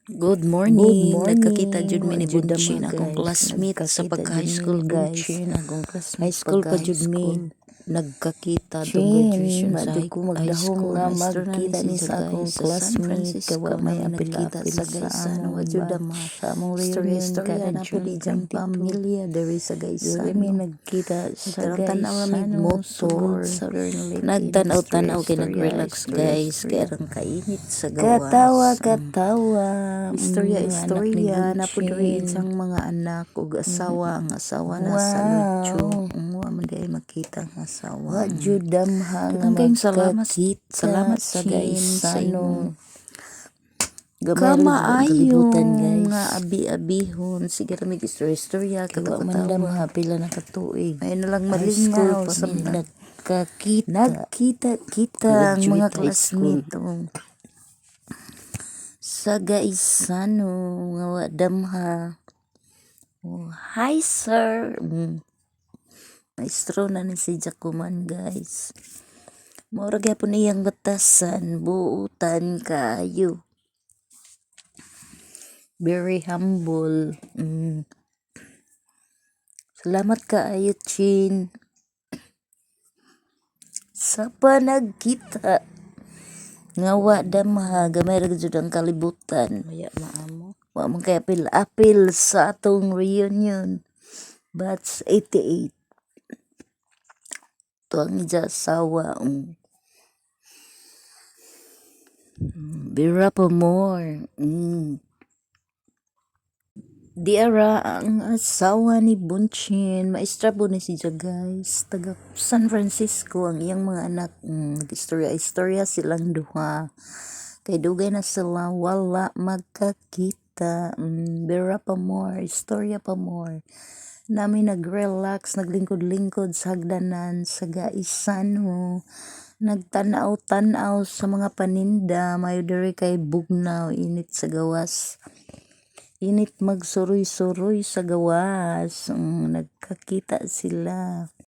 Good morning. Nagkakita morning. jud mi ni Wa jud Bunchin, mga akong guys. classmate sa Nagkakita pagka-high jud school mi, guys. Bunchin. Akong classmate High school pa pagka-high jud mi. school. Nagkakita to Chin, graduation sa madi ko high magdahom school. nga Maestro na magkita si ni sa akong guys sa San classmate. Francisco Kawa may namin nagkita apil-apil sa sa Gaysan. among Wajud ba. ama. Sa among Istorya reunion kada na po June di jang 22. pamilya diri sa Dili Gaysan. mi nagkita sa Nagtanaw rami Gaysan. motor. Nagtanaw-tanaw kay nag-relax guys. Kaya rang kainit sa gawas. Istorya na po diri isang mga anak ug asawa. Ang asawa na sa lutyo. Wa man di ay makita ang asawa. Wa jud damha nga Daghang kayong magkakita salamat sa Gaysan sa imong Kamaayo guys. Nga abi-abihon. Sige ramig istorya Kawa man damha pila na katuig. Ay na lang High malingaw school sa pa mi Nagkita ang mga Graduate high school. classmate sa Gaysan nga wa damha. Hi sir. Maestro na ni si Jacuman guys. Mura gyapon iyang batasan, buutan kayo. Very humble. Salamat kaayo Chin. Sa panagkita nga wa damha gamay ra jud ang kalibutan. Maya maamo. Wa man kay apil sa atong reunion. Batch 88. Tuang jasawa. Bira pa more. Diara ang asawa ni Bunchin. Maestra po ni siya guys. Taga San Francisco ang iyang mga anak. Nag-istorya silang duha. Kay dugay na sila wala magkakita. Bira pa more. Istorya pa more. Nami nag-relax, naglingkod-lingkod sa hagdanan, sa Gaysan nagtanaw-tanaw sa mga paninda, mayo diri kay bugnaw, init sa gawas. Init magsuroy-suroy sa gawas. Nagkakita sila.